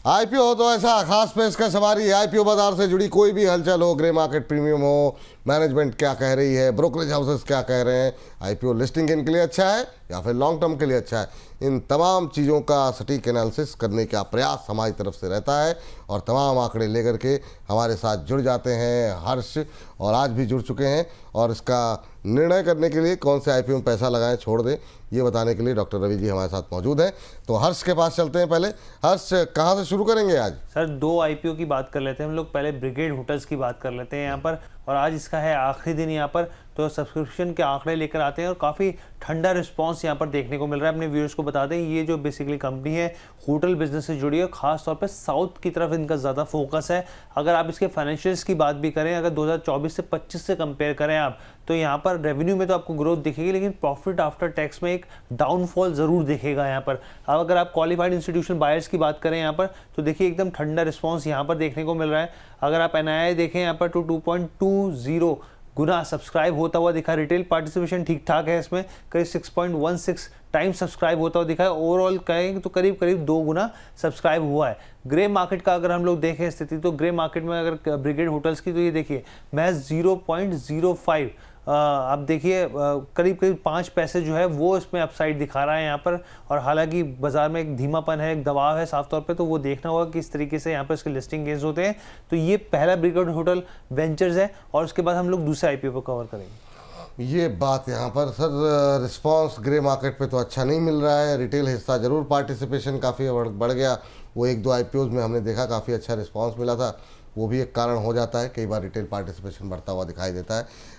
IPO हो तो ऐसा खास पेशकश हमारी। आईपीओ बाजार से जुड़ी कोई भी हलचल हो, ग्रे मार्केट प्रीमियम हो, मैनेजमेंट क्या कह रही है, ब्रोकरेज हाउसेस क्या कह रहे हैं, आईपीओ लिस्टिंग इनके लिए अच्छा है या फिर लॉन्ग टर्म के लिए अच्छा है, इन तमाम चीज़ों का सटीक एनालिसिस करने का प्रयास हमारी तरफ से रहता है और तमाम आंकड़े लेकर के हमारे साथ जुड़ जाते हैं हर्ष, और आज भी जुड़ चुके हैं। और इसका निर्णय करने के लिए कौन से आईपीओ में पैसा लगाएं छोड़ दें, ये बताने के लिए डॉक्टर रवि जी हमारे साथ मौजूद हैं। तो हर्ष के पास चलते हैं। पहले हर्ष, कहाँ से शुरू करेंगे आज? सर, दो आईपीओ की बात कर लेते हैं हम लोग। पहले ब्रिगेड होटल्स की बात कर लेते हैं यहाँ पर, और आज इसका है आखिरी दिन यहाँ पर, तो सब्सक्रिप्शन के आंकड़े लेकर आते हैं और काफ़ी ठंडा रिस्पांस यहाँ पर देखने को मिल रहा है। अपने व्यूअर्स को बता दें, ये जो बेसिकली कंपनी है होटल बिजनेस से जुड़ी है, खास तौर पे साउथ की तरफ इनका ज़्यादा फोकस है। अगर आप इसके फाइनेंशियल्स की बात भी करें, अगर 2024 से 25 से कंपेयर करें आप, तो यहाँ पर रेवेन्यू में तो आपको ग्रोथ दिखेगी, लेकिन प्रॉफिट आफ्टर टैक्स में एक डाउनफॉल ज़रूर दिखेगा यहाँ पर। अब अगर आप क्वालिफाइड इंस्टीट्यूशन बायर्स की बात करें यहाँ पर, तो देखिए एकदम ठंडा रिस्पॉन्स यहाँ पर देखने को मिल रहा है। अगर आप एनआईआई देखें यहाँ पर, तो 2.20 गुना सब्सक्राइब होता हुआ दिखा। रिटेल पार्टिसिपेशन ठीक ठाक है, इसमें करीब 6.16 टाइम्स सब्सक्राइब होता हुआ दिखा है। ओवरऑल कहें तो करीब करीब 2 गुना सब्सक्राइब हुआ है। ग्रे मार्केट का अगर हम लोग देखें स्थिति, तो ग्रे मार्केट में अगर ब्रिगेड होटल्स की, तो ये देखिए महज 0.05 आप देखिए करीब करीब 5 पैसे जो है वो इसमें अपसाइड दिखा रहा है यहाँ पर। और हालांकि बाजार में एक धीमापन है, एक दबाव है साफ तौर पे, तो वो देखना होगा कि किस तरीके से यहाँ पर इसके लिस्टिंग गेन्स होते हैं। तो ये पहला ब्रिगेड होटल वेंचर्स है, और उसके बाद हम लोग दूसरे आईपीओ को कवर करेंगे। ये बात यहाँ पर सर, रिस्पांस ग्रे मार्केट पे तो अच्छा नहीं मिल रहा है। रिटेल हिस्सा जरूर, पार्टिसिपेशन काफ़ी बढ़ गया। वो 1-2 आईपीओज में हमने देखा काफ़ी अच्छा रिस्पांस मिला था, वो भी एक कारण हो जाता है। कई बार रिटेल पार्टिसिपेशन बढ़ता हुआ दिखाई देता है।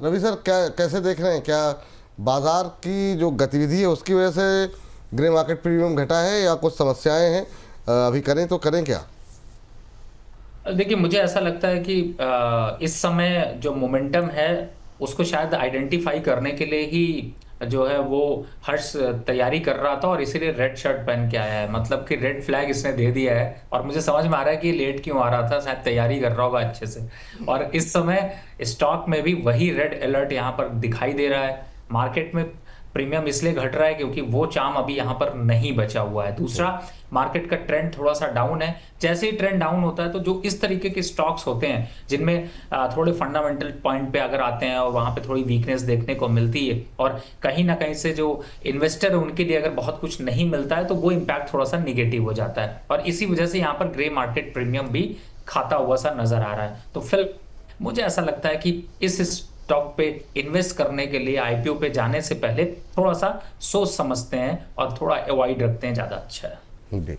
रवि सर, क्या कैसे देख रहे हैं, क्या बाजार की जो गतिविधि है उसकी वजह से ग्रे मार्केट प्रीमियम घटा है या कुछ समस्याएं हैं? अभी करें तो करें क्या? देखिए, मुझे ऐसा लगता है कि इस समय जो मोमेंटम है उसको शायद आइडेंटिफाई करने के लिए ही जो है वो हर्ष तैयारी कर रहा था, और इसीलिए रेड शर्ट पहन के आया है। मतलब कि रेड फ्लैग इसने दे दिया है, और मुझे समझ में आ रहा है कि ये लेट क्यों आ रहा था, शायद तैयारी कर रहा होगा अच्छे से। और इस समय स्टॉक में भी वही रेड अलर्ट यहाँ पर दिखाई दे रहा है। मार्केट में प्रीमियम इसलिए घट रहा है क्योंकि वो चार्म अभी यहाँ पर नहीं बचा हुआ है। दूसरा, मार्केट का ट्रेंड थोड़ा सा डाउन है। जैसे ही ट्रेंड डाउन होता है, तो जो इस तरीके के स्टॉक्स होते हैं जिनमें थोड़े फंडामेंटल पॉइंट पे अगर आते हैं और वहां पे थोड़ी वीकनेस देखने को मिलती है, और कहीं ना कहीं से जो इन्वेस्टर है उनके लिए अगर बहुत कुछ नहीं मिलता है, तो वो इम्पैक्ट थोड़ा सा निगेटिव हो जाता है। और इसी वजह से यहाँ पर ग्रे मार्केट प्रीमियम भी खाता हुआ सा नजर आ रहा है। तो फिर मुझे ऐसा लगता है कि इस स्टॉक पे इन्वेस्ट करने के लिए आईपीओ पे जाने से पहले थोड़ा सा सोच समझते हैं और थोड़ा अवॉइड रखते हैं, ज़्यादा अच्छा है। जी,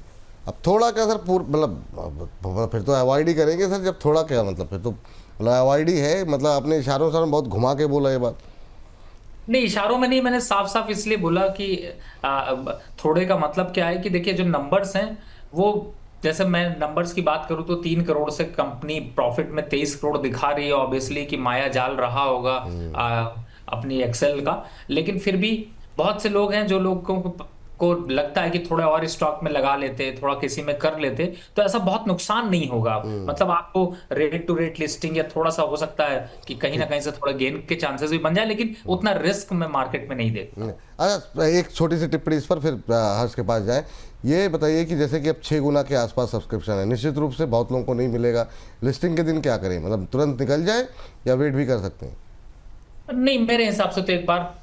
अब थोड़ा क्या सर, मतलब फिर तो अवॉइड ही करेंगे सर। जब थोड़ा क्या मतलब, फिर तो मतलब अवॉइड ही है। मतलब अपने इशारों से बहुत घुमा के बोला ये बात। नहीं, इशारों में नहीं, मैंने साफ साफ इसलिए बोला कि थोड़े का मतलब क्या है कि देखिए, जो नंबर्स हैं वो, जैसे मैं नंबर्स की बात करूं तो 3 करोड़ से कंपनी प्रॉफिट में 23 करोड़ दिखा रही है। ऑब्वियसली कि माया जाल रहा होगा अपनी एक्सेल का, लेकिन फिर भी बहुत से लोग हैं जो लोगों को लगता है कि थोड़ा और स्टॉक में लगा लेते, थोड़ा किसी में कर लेते, तो ऐसा बहुत नुकसान नहीं होगा। मतलब आपको रेट टू रेट लिस्टिंग या थोड़ा सा हो सकता है कि कहीं ना कहीं से थोड़ा गेन के चांसेस भी बन जाए, लेकिन उतना रिस्क मैं मार्केट में नहीं देखता। अच्छा, एक छोटी सी टिप्पणी इस पर, फिर हर्ष के पास जाए। ये बताइए कि जैसे कि अब 6 गुना के आसपास सब्सक्रिप्शन है, निश्चित रूप से बहुत लोगों को नहीं मिलेगा। लिस्टिंग के दिन क्या करें, मतलब तुरंत निकल जाए या वेट भी कर सकते हैं? नहीं, मेरे हिसाब से तो एक बार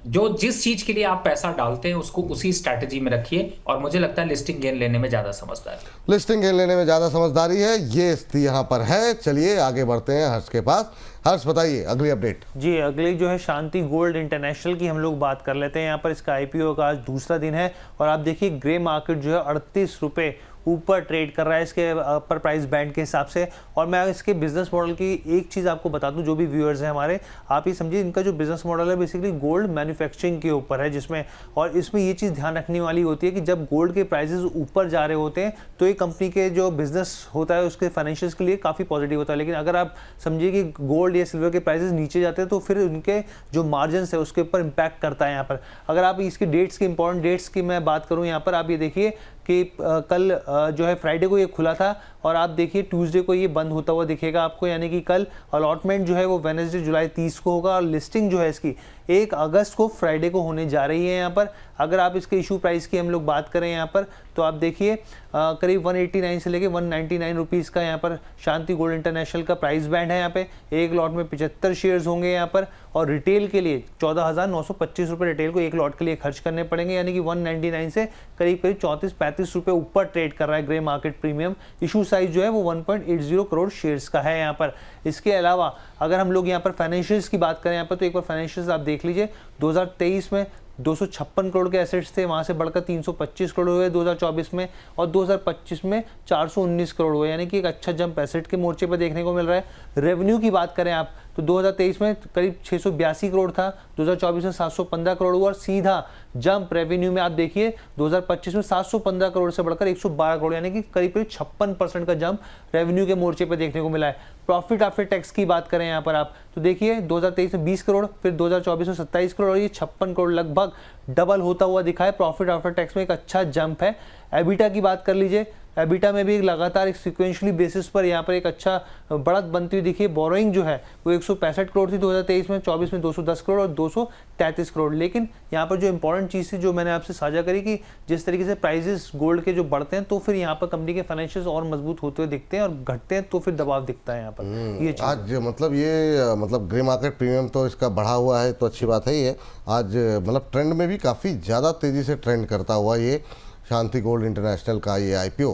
जो जिस चीज के लिए आप पैसा डालते हैं उसको उसी स्ट्रैटेजी में रखिए, और मुझे लगता है लिस्टिंग गेन लेने में ज्यादा समझदारी है। लिस्टिंग गेन लेने में ज़्यादा समझदारी है, ये स्थिति यहाँ पर है। चलिए आगे बढ़ते हैं हर्ष के पास। हर्ष, बताइए अगली अपडेट। जी, अगली जो है शांति गोल्ड इंटरनेशनल की हम लोग बात कर लेते हैं। यहाँ पर इसका आईपीओ का आज दूसरा दिन है, और आप देखिए ग्रे मार्केट जो है 38 रुपये ऊपर ट्रेड कर रहा है इसके अपर प्राइस बैंड के हिसाब से। और मैं इसके बिजनेस मॉडल की एक चीज़ आपको बता दूं, जो भी व्यूअर्स हैं हमारे, आप ये समझिए इनका जो बिजनेस मॉडल है बेसिकली गोल्ड मैन्युफैक्चरिंग के ऊपर है, जिसमें और इसमें ये चीज़ ध्यान रखने वाली होती है कि जब गोल्ड के प्राइसेस ऊपर जा रहे होते हैं तो ये कंपनी के जो बिजनेस होता है उसके फाइनेंशियल्स के लिए काफ़ी पॉजिटिव होता है। लेकिन अगर आप समझिए कि गोल्ड या सिल्वर के प्राइसेस नीचे जाते हैं, तो फिर उनके जो मार्जिन है उसके ऊपर इम्पैक्ट करता है यहाँ पर। अगर आप इसकी डेट्स की, इंपॉर्टेंट डेट्स की मैं बात करूँ यहाँ पर, आप ये देखिए कि कल जो है फ्राइडे को ये खुला था, और आप देखिए ट्यूसडे को ये बंद होता हुआ दिखेगा आपको। यानी कि कल अलॉटमेंट जो है वो वेडनेसडे जुलाई 30 को होगा, और लिस्टिंग जो है इसकी 1 अगस्त को फ्राइडे को होने जा रही है यहाँ पर। अगर आप इसके इशू प्राइस की हम लोग बात करें यहाँ पर, तो आप देखिए करीब 189 से लेके 199 रुपीज़ का यहाँ पर शांति गोल्ड इंटरनेशनल का प्राइस बैंड है। यहाँ पे एक लॉट में 75 शेयर्स होंगे यहाँ पर, और रिटेल के लिए 14,925 रुपये रिटेल को एक लॉट के लिए खर्च करने पड़ेंगे, यानी कि 199 से करीब 34-35 रुपये ऊपर ट्रेड कर रहा है grey market premium. Issue size जो है वो 1.80 करोड़ शेयर्स का है यहाँ पर। इसके अलावा अगर हम लोग यहाँ पर फाइनेंशियल्स की बात करें यहाँ पर, तो एक बार फाइनेंशियल्स आप देख लीजिए। 2023 में 256 करोड़ के एसेट्स थे, वहाँ से बढ़कर 325 करोड़ हुए 2024 में, और 2025 में 419 करोड़ हुए, यानी कि एक अच्छा जंप एसेट के मोर्चे पर देखने को मिल रहा है। रेवेन्यू की बात करें आप, तो 2023 में करीब 682 करोड़ था, 2024 में 715 करोड़ हुआ, और सीधा जंप रेवेन्यू में आप देखिए 2025 में 715 करोड़ से बढ़कर 112 करोड़, यानी कि करीब 56% का जंप रेवेन्यू के मोर्चे पर देखने को मिला है। प्रॉफिट आफ्टर टैक्स की बात करें यहाँ पर आप, तो देखिए 2023 में 20 करोड़, फिर 2024 में 27 करोड़, और ये 56 करोड़ लगभग डबल होता हुआ दिखा है। प्रॉफिट आफ्टर टैक्स में एक अच्छा जंप है। एबिटा की बात कर लीजिए, एबिटा में भी एक लगातार एक सिक्वेंशली बेसिस पर यहाँ पर एक अच्छा बढ़त बनती हुई दिखी है। बोरोइंग जो है वो 165 करोड़ थी 2023 में, 24 में 210 करोड़ और 233 करोड़। लेकिन यहाँ पर जो इंपॉर्टेंट चीज़ थी जो मैंने आपसे साझा करी कि जिस तरीके से प्राइजेस गोल्ड के जो बढ़ते हैं, तो फिर यहाँ पर कंपनी के फाइनेंशियल्स और मजबूत होते हुए दिखते हैं, और घटते हैं तो फिर दबाव दिखता है यहाँ पर। ये आज मतलब ग्रे मार्केट प्रीमियम तो इसका बढ़ा हुआ है, तो अच्छी बात है। ये आज मतलब ट्रेंड में भी काफ़ी ज़्यादा तेज़ी से ट्रेंड करता हुआ ये शांति गोल्ड इंटरनेशनल का ये IPO।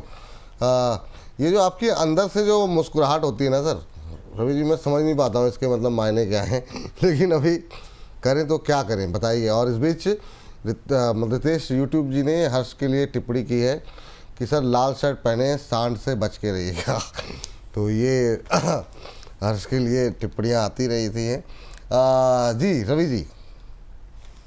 ये जो आपके अंदर से जो मुस्कुराहट होती है ना सर रवि जी, मैं समझ नहीं पाता हूँ इसके मतलब मायने क्या हैं लेकिन अभी करें तो क्या करें बताइए। और इस बीच रितेश यूट्यूब जी ने हर्ष के लिए टिप्पणी की है कि सर लाल शर्ट पहने, सांड से बच के रहिएगा तो ये हर्ष के लिए टिप्पणियाँ आती रही थी हैं। जी रवि जी,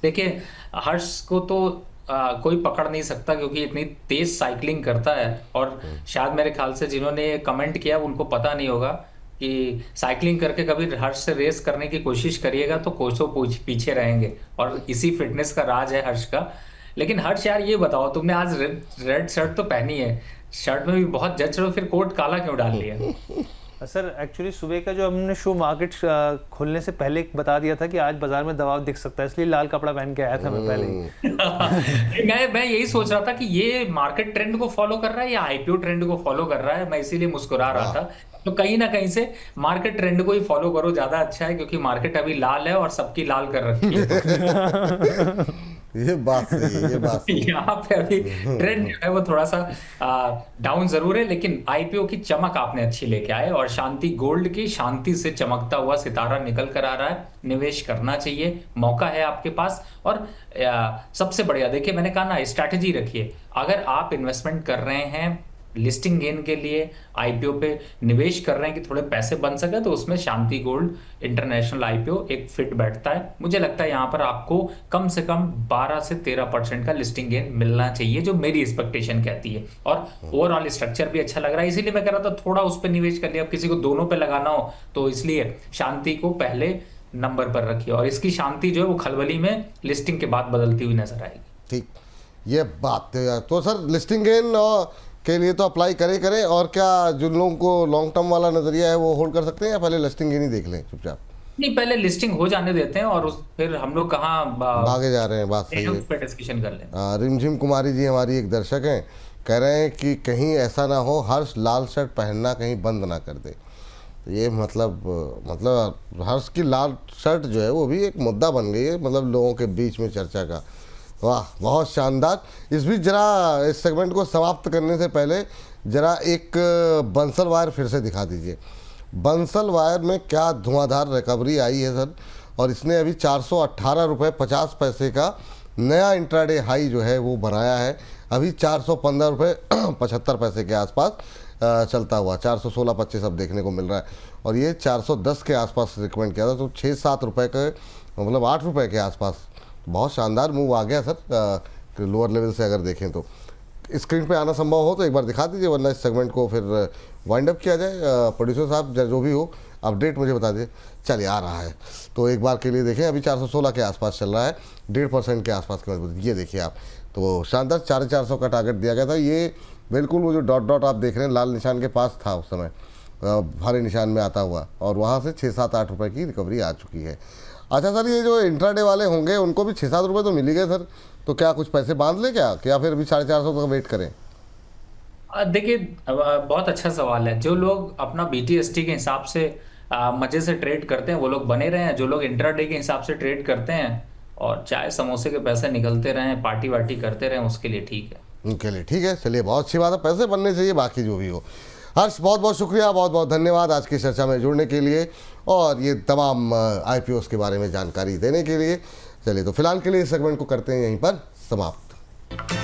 देखिए हर्ष को तो कोई पकड़ नहीं सकता, क्योंकि इतनी तेज साइकिलिंग करता है। और शायद मेरे ख्याल से जिन्होंने कमेंट किया उनको पता नहीं होगा कि साइकिलिंग करके कभी हर्ष से रेस करने की कोशिश करिएगा तो कोसों पीछे रहेंगे, और इसी फिटनेस का राज है हर्ष का। लेकिन हर्ष यार ये बताओ, तुमने आज रेड शर्ट तो पहनी है, शर्ट में भी बहुत जच रहे हो, फिर कोट काला क्यों डाल लिया? सर एक्चुअली सुबह का जो हमने शो मार्केट खुलने से पहले बता दिया था कि आज बाजार में दबाव दिख सकता है, इसलिए लाल कपड़ा पहन के आया था मैं पहले ही। मैं यही सोच रहा था कि ये मार्केट ट्रेंड को फॉलो कर रहा है या IPO ट्रेंड को फॉलो कर रहा है, मैं इसीलिए मुस्कुरा रहा था। तो कहीं ना कहीं से मार्केट ट्रेंड को ही फॉलो करो, ज्यादा अच्छा है, क्योंकि मार्केट अभी लाल है और सबकी लाल कर रखी है ये बात सही है, ये बात सही है। यहाँ पे अभी ट्रेंड जो है वो थोड़ा सा डाउन जरूर है, लेकिन IPO की चमक आपने अच्छी लेके आए, और शांति गोल्ड की शांति से चमकता हुआ सितारा निकल कर आ रहा है। निवेश करना चाहिए, मौका है आपके पास। और सबसे बढ़िया देखिए, मैंने कहा ना, स्ट्रैटेजी रखिए। अगर आप इन्वेस्टमेंट कर रहे हैं लिस्टिंग गेन के लिए, IPO पे निवेश कर रहे हैं कि थोड़े पैसे बन सके, तो उसमें शांति गोल्ड इंटरनेशनल IPO एक फिट बैठता है। मुझे लगता है यहाँ पर आपको कम से कम 12 से 13% का लिस्टिंग गेन मिलना चाहिए, जो मेरी एक्सपेक्टेशन कहती है। और ओवरऑल स्ट्रक्चर भी अच्छा लग रहा है, इसीलिए मैं कह रहा था थोड़ा उस पर निवेश कर लिया। अब किसी को दोनों पे लगाना हो तो इसलिए शांति को पहले नंबर पर रखिए, और इसकी शांति जो है वो खलबली में लिस्टिंग के बाद बदलती हुई नजर आएगी। ठीक, ये बात तो सर लिस्टिंग गेन के लिए तो अप्लाई करें। और क्या जिन लोगों को लॉन्ग टर्म वाला नजरिया है वो होल्ड कर सकते हैं, या पहले लिस्टिंग गेन ही देख लें चुपचाप? नहीं, पहले लिस्टिंग हो जाने देते हैं, और फिर हम लोग कहाँ भागे जा रहे हैं। बात सही है, उस पर डिस्कशन कर लें। रिमझिम कुमारी जी हमारी एक दर्शक हैं, कह रहे हैं कि कहीं ऐसा ना हो हर्ष लाल शर्ट पहनना कहीं बंद ना कर दे। तो ये मतलब हर्ष की लाल शर्ट जो है वो भी एक मुद्दा बन गई है, मतलब लोगों के बीच में चर्चा का। वाह, बहुत शानदार। इस बीच जरा इस सेगमेंट को समाप्त करने से पहले जरा एक बंसल वायर फिर से दिखा दीजिए। बंसल वायर में क्या धुआंधार रिकवरी आई है सर, और इसने अभी 418 रुपये 50 पैसे का नया इंट्राडे हाई जो है वो बनाया है। अभी 415 रुपये 75 पैसे के आसपास चलता हुआ 416-25 अब देखने को मिल रहा है, और ये 410 के आसपास रिकमेंड किया था, तो 6-7 रुपये के मतलब 8 रुपये के आसपास बहुत शानदार मूव आ गया सर। लोअर लेवल से अगर देखें तो स्क्रीन पे आना संभव हो तो एक बार दिखा दीजिए, वरना इस सेगमेंट को फिर वाइंड अप किया जाए। प्रोड्यूसर साहब जो भी हो अपडेट मुझे बता दीजिए। चलिए, आ रहा है तो एक बार के लिए देखें, अभी 416 के आसपास चल रहा है, 1.5% के आसपास की मजबूती। ये देखिए आप, तो शानदार 450 का टारगेट दिया गया था। ये बिल्कुल वो जो डॉट आप देख रहे हैं लाल निशान के पास था उस समय, हरे निशान में आता हुआ, और वहाँ से 6-7-8 रुपये की रिकवरी आ चुकी है। अच्छा सर, ये जो इंट्राडे वाले होंगे उनको भी 6-7 रुपये तो मिल ही गए सर, तो क्या कुछ पैसे बांध ले क्या फिर भी 450 तक वेट करें? देखिए, बहुत अच्छा सवाल है। जो लोग अपना BTST के हिसाब से मजे से ट्रेड करते हैं वो लोग बने रहे हैं। जो लोग इंट्राडे के हिसाब से ट्रेड करते हैं और चाय समोसे के पैसे निकलते रहें, पार्टी वार्टी करते रहें, उसके लिए ठीक है। उनके लिए ठीक है, चलिए बहुत अच्छी बात है, पैसे बनने चाहिए, बाकी जो भी हो। हर्ष, बहुत बहुत शुक्रिया, बहुत बहुत धन्यवाद आज की चर्चा में जुड़ने के लिए और ये तमाम IPOs के बारे में जानकारी देने के लिए। चलिए तो फिलहाल के लिए इस सेगमेंट को करते हैं यहीं पर समाप्त।